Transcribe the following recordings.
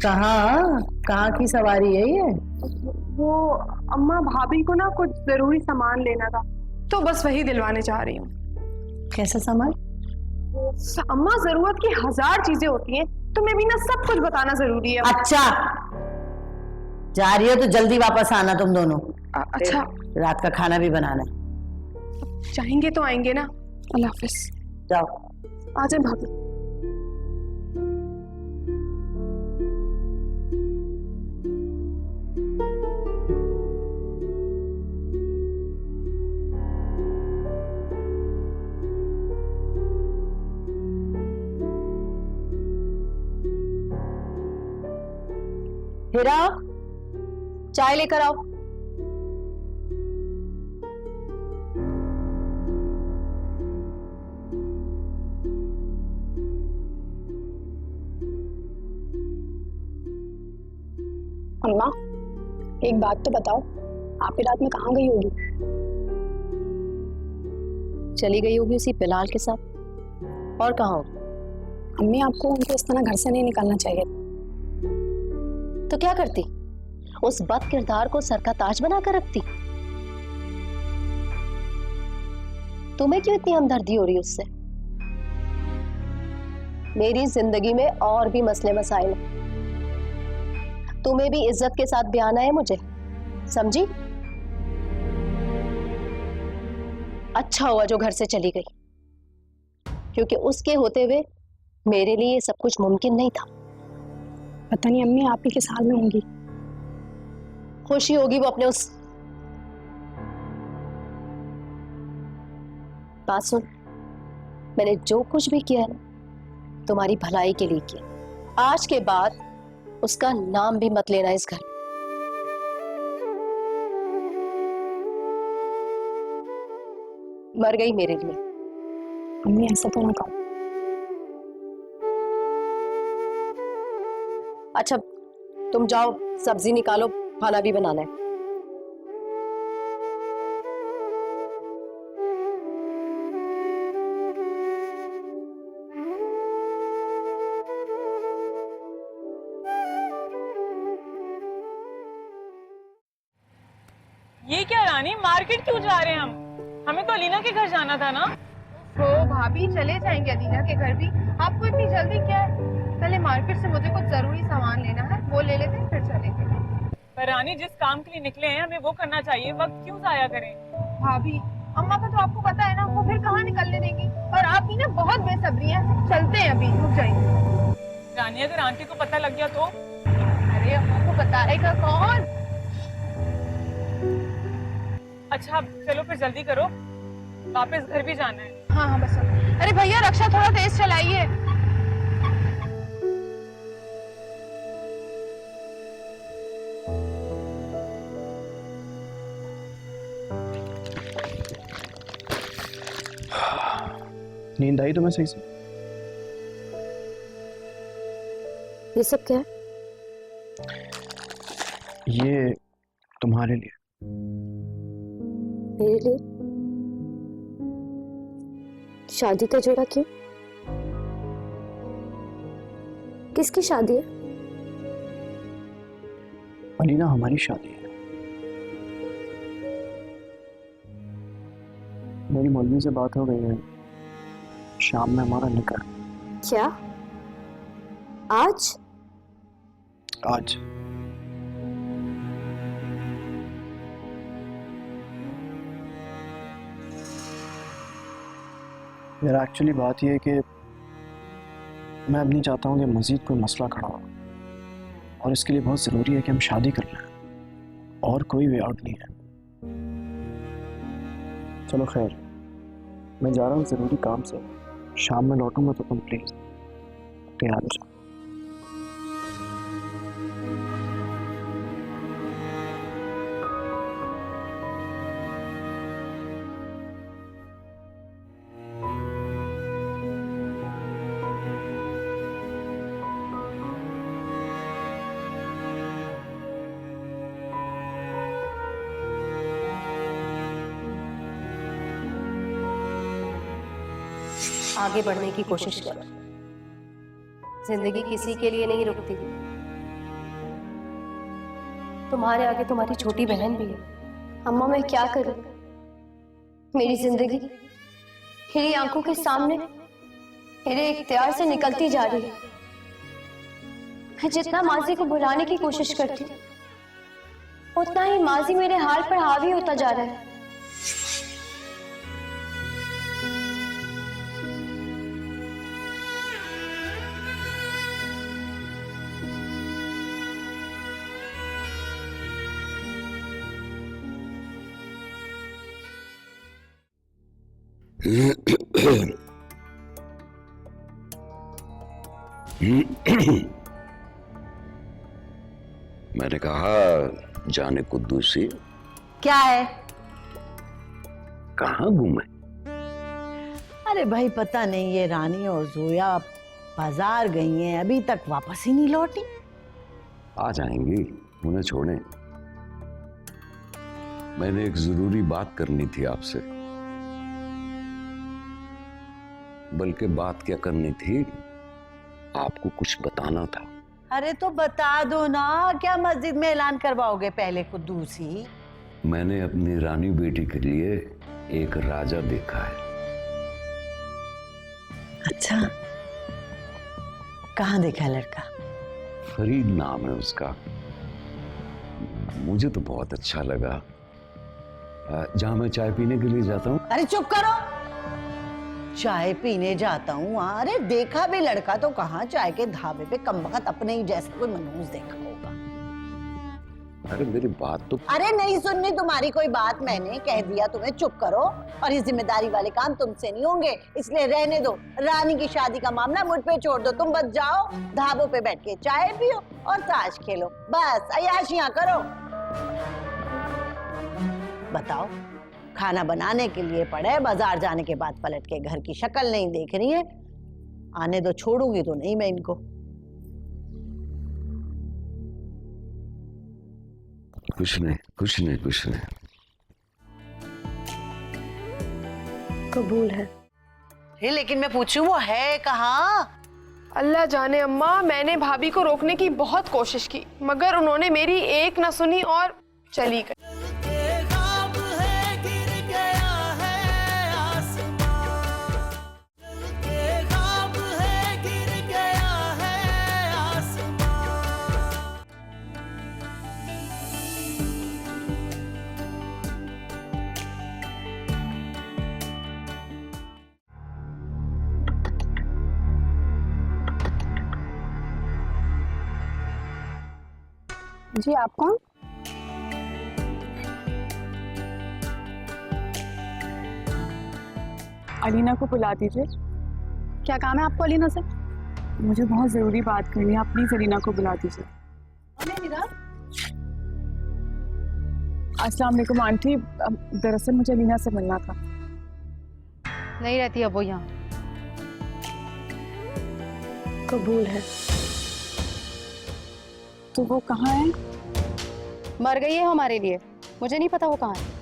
कहाँ कहाँ की सवारी है ये? वो अम्मा भाभी को ना कुछ जरूरी सामान लेना था, तो बस वही दिलवाने जा रही हूँ। कैसा सामान? अम्मा जरूरत की 1000 चीजें होती हैं, तुम्हें भी ना सब कुछ बताना जरूरी है। अच्छा, जा रही हो तो जल्दी वापस आना तुम दोनों। अच्छा, रात का खाना भी बनाना है। जाएंगे तो आएंगे ना। अल्लाह हाफिज। जाओ। आ जाए भाभी। हीरा, चाय लेकर आओ। अम्मा, एक बात तो बताओ, आप ही रात में कहाँ गई होगी? चली गई होगी उसी बिलाल के साथ, और कहाँ होगी? अम्मी, आपको उनको इस तरह घर से नहीं निकलना चाहिए। तो क्या करती? उस बद किरदार को सर का ताज बनाकर रखती? तुम्हें क्यों इतनी हमदर्दी हो रही उससे? मेरी जिंदगी में और भी मसले मसाइल हैं, तुम्हें भी इज्जत के साथ ब्याह आना है मुझे, समझी? अच्छा हुआ जो घर से चली गई, क्योंकि उसके होते हुए मेरे लिए सब कुछ मुमकिन नहीं था। पता नहीं अम्मी आप ही किस हाल में होंगी। खुशी होगी वो अपने उस बात सुन, मैंने जो कुछ भी किया है ना तुम्हारी भलाई के लिए किया। आज के बाद उसका नाम भी मत लेना इस घर में। मर गई मेरे लिए। अम्मी ऐसा तो ना कहो। अच्छा, तुम जाओ सब्जी निकालो, खाना भी बनाना है। ये क्या रानी, मार्केट क्यों जा रहे हैं हम? हमें तो अलीना के घर जाना था ना। तो भाभी चले जाएंगे अलीना के घर भी। आपको इतनी जल्दी क्या है? पहले मार्केट से मुझे कुछ जरूरी सामान लेना है, वो ले लेते हैं फिर चलेंगे। पर रानी, जिस काम के लिए निकले हैं हमें वो करना चाहिए, वक्त क्यों जाया करें? भाभी, अम्मा का तो आपको पता है ना, वो फिर कहाँ निकलने देंगी। और आप भी ना बहुत बेसब्री हैं। चलते हैं अभी, रुक जाइए। रानी, अगर आंटी को पता लग गया तो? अरे अम्मा को बताएगा कौन? अच्छा चलो फिर जल्दी करो, वापस घर भी जाना है। हाँ हाँ बस। अरे भैया, रक्षा थोड़ा तेज चलाइए। नींद आई तुम्हें सही से? ये सब क्या है? ये तुम्हारे लिए। मेरे लिए? शादी का जोड़ा क्यों? किसकी शादी है? अलीना, हमारी शादी है। मेरी मौलवी से बात हो गई है, शाम में हमारा निकाह। क्या आज? आज। यार एक्चुअली बात यह है कि मैं अब नहीं चाहता हूँ कि मजीद कोई मसला खड़ा हो, और इसके लिए बहुत ज़रूरी है कि हम शादी कर लें, और कोई वे आउट नहीं है। चलो खैर, मैं जा रहा हूँ ज़रूरी काम से, शाम में लौटूंगा तो तुम प्लीज़ तैयार हो जाओ। आगे बढ़ने की कोशिश करो। जिंदगी किसी के लिए नहीं रुकती, तुम्हारे आगे तुम्हारी छोटी बहन भी है। अम्मा मैं क्या करूं? मेरी जिंदगी मेरी आंखों के सामने मेरे इख्तियार से निकलती जा रही है। मैं जितना माजी को भुलाने की कोशिश करती हूँ, उतना ही माजी मेरे हाल पर हावी होता जा रहा है। मैंने कहा जाने कुद्दूसी क्या है? कहाँ घूमे? अरे भाई पता नहीं, ये रानी और जोया बाजार गई हैं, अभी तक वापस ही नहीं लौटी। आ जाएंगी, उन्हें छोड़ें। मैंने एक जरूरी बात करनी थी आपसे। बल्कि बात क्या करनी थी, आपको कुछ बताना था। अरे तो बता दो ना, क्या मस्जिद में ऐलान करवाओगे पहले कुद्दूसी? मैंने अपनी रानी बेटी के लिए एक राजा देखा है। अच्छा, कहाँ देखा लड़का? फरीद नाम है उसका। मुझे तो बहुत अच्छा लगा। जहां मैं चाय पीने के लिए जाता हूँ। अरे चुप करो, चाय पीने जाता हूँ? अरे देखा भी लड़का तो कहाँ, चाय के ढाबे पे कमबख्त अपने ही जैसा कोई मनहूस देखा होगा। अरे मेरी बात तो। अरे नहीं सुननी तुम्हारी कोई बात, मैंने कह दिया तुम्हें चुप करो। और ये जिम्मेदारी वाले काम तुमसे नहीं होंगे, इसलिए रहने दो। रानी की शादी का मामला मुझ पे छोड़ दो। तुम बस जाओ, ढाबों पे बैठ के चाय पियो और ताश खेलो, बस अय्याशियां करो। बताओ, खाना बनाने के लिए पड़े, बाजार जाने के बाद पलट के घर की शक्ल नहीं देख रही है। आने दो, छोड़ूंगी तो नहीं मैं इनको। कुछ नहीं, कुछ नहीं, कुछ नहीं। कबूल है। लेकिन मैं पूछूं वो है कहाँ? अल्लाह जाने अम्मा, मैंने भाभी को रोकने की बहुत कोशिश की, मगर उन्होंने मेरी एक ना सुनी और चली गई। जी आप कौन? अलीना को बुला दीजिए। क्या काम है आपको अलीना से? मुझे बहुत जरूरी बात करनी है, आप प्लीज अलीना को बुला दीजिए। अस्सलाम वालेकुम आंटी, दरअसल मुझे अलीना से मिलना था। नहीं रहती अब वो यहाँ। कबूल है। तो वो कहाँ है? मर गई है हमारे लिए, मुझे नहीं पता वो कहाँ है।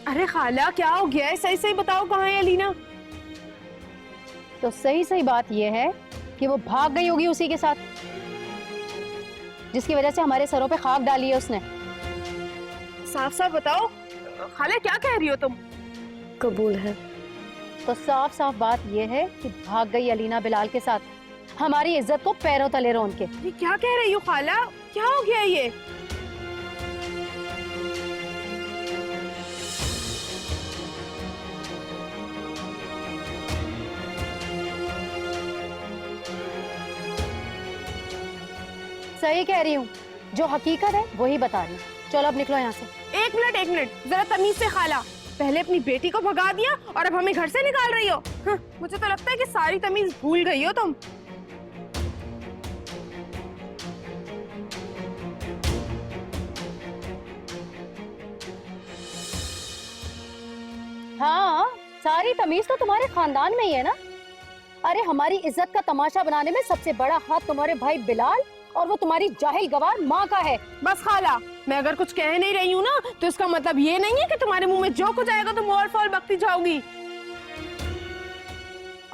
अरे खाला क्या हो गया है? सही सही बताओ, कहाँ है अलीना? तो सही सही बात ये है कि वो भाग गई होगी उसी के साथ, जिसकी वजह से हमारे सरों पे खाक डाली है उसने। साफ साफ बताओ खाला, क्या कह रही हो तुम? कबूल है। तो साफ साफ बात ये है कि भाग गई अलीना बिलाल के साथ, हमारी इज्जत को पैरों तले रोन के। ये क्या कह रही हो खाला? क्या हो गया ये? सही कह रही हूँ, जो हकीकत है वही बता रही हूँ। चलो अब निकलो यहाँ से। एक मिनट, जरा तमीज से खाला। पहले अपनी बेटी को भगा दिया और अब हमें घर से निकाल रही हो। हाँ, मुझे तो लगता है कि सारी तमीज भूल गई हो तुम। हाँ, सारी तमीज तो तुम्हारे खानदान में ही है ना। अरे हमारी इज्जत का तमाशा बनाने में सबसे बड़ा हाथ तुम्हारे भाई बिलाल और वो तुम्हारी जाहिल गवार माँ का है। बस खाला, मैं अगर कुछ कह नहीं रही हूँ ना, तो इसका मतलब ये नहीं है कि तुम्हारे मुंह में जो कुछ आएगा तुम और फॉल बकती जाओगी।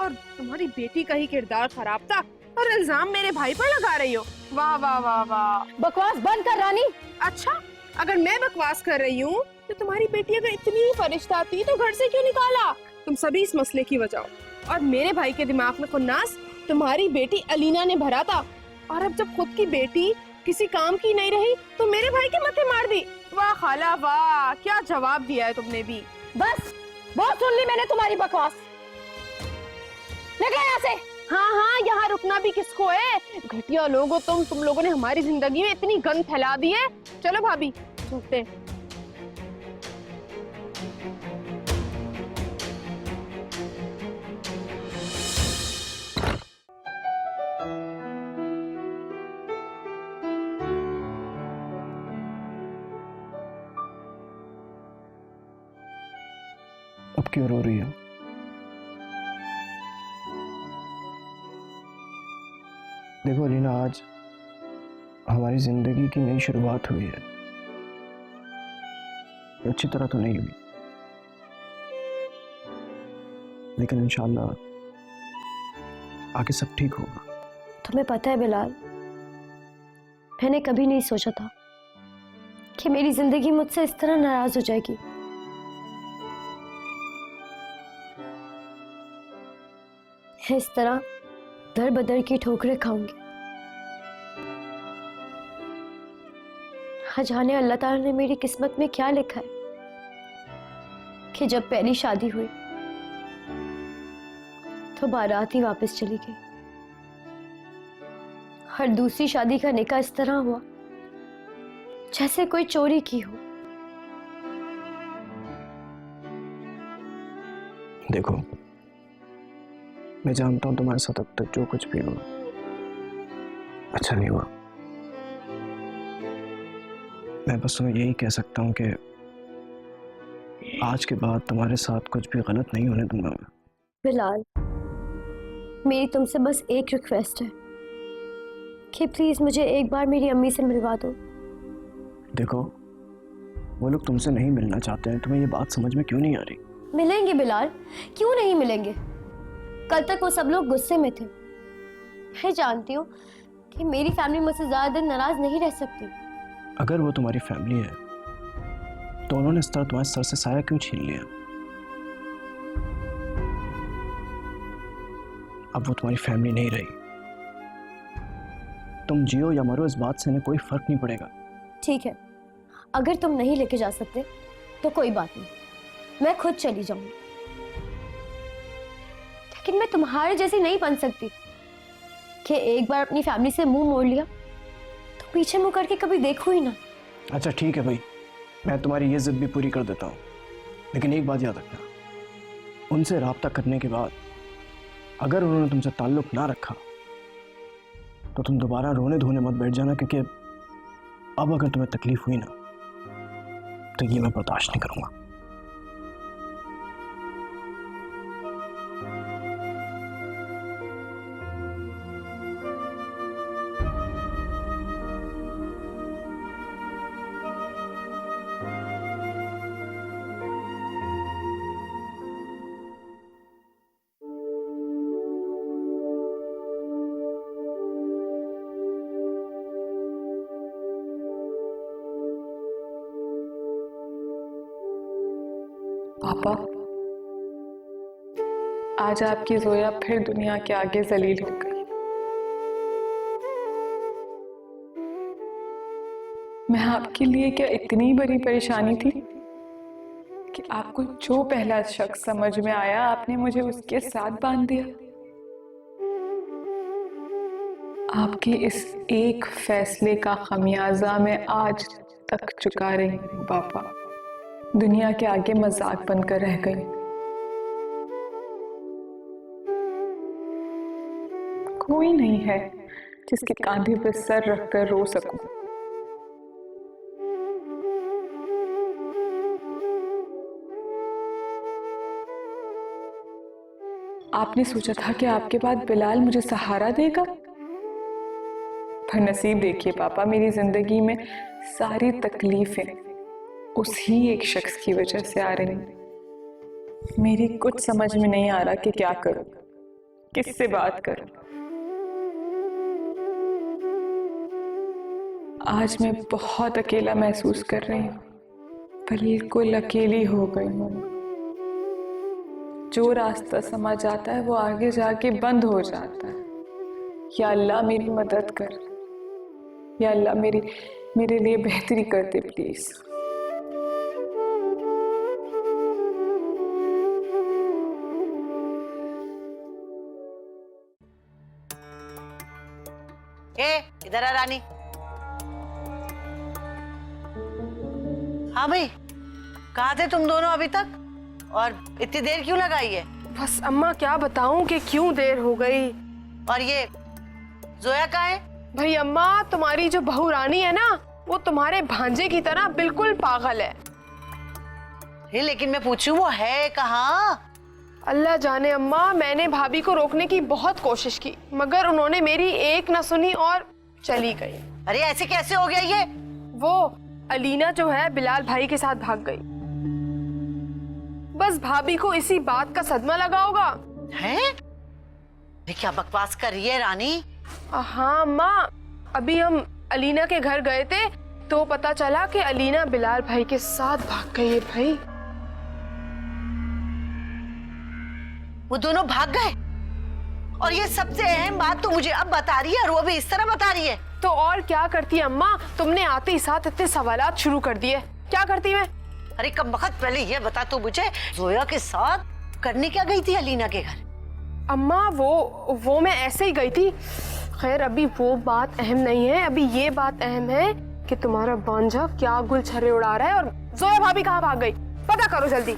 और तुम्हारी बेटी का ही किरदार खराब था, और इल्जाम मेरे भाई पर लगा रही हो। वाह वाह वाह वाह। बकवास बंद कर रानी। अच्छा, अगर मैं बकवास कर रही हूँ तो तुम्हारी बेटी अगर इतनी ही फरिश्ता थी तो घर से क्यों निकाला? तुम सभी इस मसले की वजह हो। और मेरे भाई के दिमाग में खुन्नास तुम्हारी बेटी अलीना ने भरा था, और अब जब खुद की बेटी किसी काम की नहीं रही तो मेरे भाई के माथे मार दी। वाह खाला वाह, क्या जवाब दिया है तुमने भी। बस बहुत सुन ली मैंने तुम्हारी बकवास। निकलो यहाँ से। हाँ हाँ, यहाँ रुकना भी किसको है? घटिया लोग हो तुम लोगों ने हमारी जिंदगी में इतनी गंद फैला दी है। चलो भाभी चलते हैं। अब क्यों रो रही हो? देखो अलीना, आज हमारी जिंदगी की नई शुरुआत हुई है। अच्छी तरह तो नहीं हुई, लेकिन इंशाल्लाह आगे सब ठीक होगा। तुम्हें पता है बिलाल, मैंने कभी नहीं सोचा था कि मेरी जिंदगी मुझसे इस तरह नाराज हो जाएगी। इस तरह दर बदर की ठोकरें खाऊंगी। हाँ, जाने अल्लाह ताला ने मेरी किस्मत में क्या लिखा है कि जब पहली शादी हुई तो बारात ही वापस चली गई, और दूसरी शादी का निकाह इस तरह हुआ जैसे कोई चोरी की हो। देखो, मैं जानता हूं तुम्हारे साथ अब तक जो कुछ भी हुआ अच्छा नहीं हुआ। मैं बस तुम्हें यही कह सकता हूं कि आज के बाद तुम्हारे साथ कुछ भी गलत नहीं होने दूंगा मैं। बिलाल, मेरी तुमसे बस एक रिक्वेस्ट है कि प्लीज मुझे एक बार मेरी अम्मी से मिलवा दो। देखो, वो लोग तुमसे नहीं मिलना चाहते हैं। तुम्हें ये बात समझ में क्यों नहीं आ रही? मिलेंगे बिलाल, क्यों नहीं मिलेंगे। कल तक वो सब लोग गुस्से में थे। मैं जानती हूँ कि मेरी फैमिली मुझसे ज्यादा दिन नाराज नहीं रह सकती। अगर वो तुम्हारी फैमिली है तो उन्होंने इस तरह तुम्हारे सर से साया क्यों छीन लिया? अब वो तुम्हारी फैमिली नहीं रही। तुम जियो या मरो, इस बात से इन्हें कोई फर्क नहीं पड़ेगा। ठीक है, अगर तुम नहीं लेके जा सकते तो कोई बात नहीं, मैं खुद चली जाऊंगी। लेकिन मैं तुम्हारे जैसी नहीं बन सकती कि एक बार अपनी फैमिली से मुंह मोड़ लिया तो पीछे मुंह करके कभी देखो ही ना। अच्छा ठीक है भाई, मैं तुम्हारी ये जिद भी पूरी कर देता हूँ, लेकिन एक बात याद रखना, उनसे राब्ता करने के बाद अगर उन्होंने तुमसे ताल्लुक ना रखा तो तुम दोबारा रोने धोने मत बैठ जाना, क्योंकि अब अगर तुम्हें तकलीफ हुई ना तो ये मैं बर्दाश्त नहीं करूँगा। पापा, आज आपकी जोया फिर दुनिया के आगे जलील हो गई। मैं आपके लिए क्या इतनी बड़ी परेशानी थी कि आपको जो पहला शख्स समझ में आया आपने मुझे उसके साथ बांध दिया। आपके इस एक फैसले का खमियाजा मैं आज तक चुका रही हूँ पापा। दुनिया के आगे मजाक बनकर रह गई। कोई नहीं है जिसके कांधे पर सर रखकर रो सकूं। आपने सोचा था कि आपके बाद बिलाल मुझे सहारा देगा, पर नसीब देखिए पापा, मेरी जिंदगी में सारी तकलीफें उसी एक शख्स की वजह से आ रही। मेरी कुछ समझ में नहीं आ रहा कि क्या करूं, किससे बात करूं। आज मैं बहुत अकेला महसूस कर रही हूँ, बिल्कुल अकेली हो गई हूँ। जो रास्ता समझ आता है वो आगे जाके बंद हो जाता है। या अल्लाह मेरी मदद कर, या अल्लाह मेरे लिए बेहतरी कर दे प्लीज। इधर आ रानी। हाँ भाई, कहाँ थे तुम दोनों अभी तक, और इतनी देर क्यों लगाई है? बस अम्मा क्या बताऊं कि क्यों देर हो गई। और ये जोया कहाँ है? भाई अम्मा, तुम्हारी जो बहू रानी है ना, वो तुम्हारे भांजे की तरह बिल्कुल पागल है। लेकिन मैं पूछूं वो है कहाँ? अल्लाह जाने अम्मा, मैंने भाभी को रोकने की बहुत कोशिश की, मगर उन्होंने मेरी एक न सुनी और चली गई। अरे ऐसे कैसे हो गया ये? वो अलीना जो है बिलाल भाई के साथ भाग गई। बस भाभी को इसी बात का सदमा लगा होगा। हैं? ये क्या बकवास कर रही है रानी? हाँ अम्मा, अभी हम अलीना के घर गए थे तो पता चला कि अलीना बिलाल भाई के साथ भाग गई है। भाई वो दोनों भाग गए? और ये सबसे अहम बात तो मुझे अब बता रही है, और वो भी इस तरह बता रही है। तो और क्या करती अम्मा, तुमने आते ही साथ इतने सवालात शुरू कर दिए। क्या करती मैं? अरे कम वक्त पहले ये बता तू मुझे, जोया के साथ करने क्या गई थी अलीना के घर? अम्मा वो मैं ऐसे ही गई थी। खैर अभी वो बात अहम नहीं है, अभी ये बात अहम है कि तुम्हारा बांझा क्या गुल छर्रे उड़ा रहा है और जोया भाभी कहाँ भाग गई, पता करो जल्दी।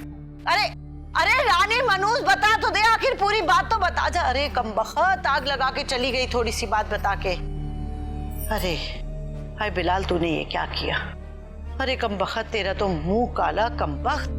अरे अरे रानी मनूस, बता तो दे, आखिर पूरी बात तो बता जा। अरे कम वक्त आग लगा के चली गई थोड़ी सी बात बता के। अरे हाय बिलाल, तूने ये क्या किया? अरे कम वक्त, तेरा तो मुंह काला कम वक्त।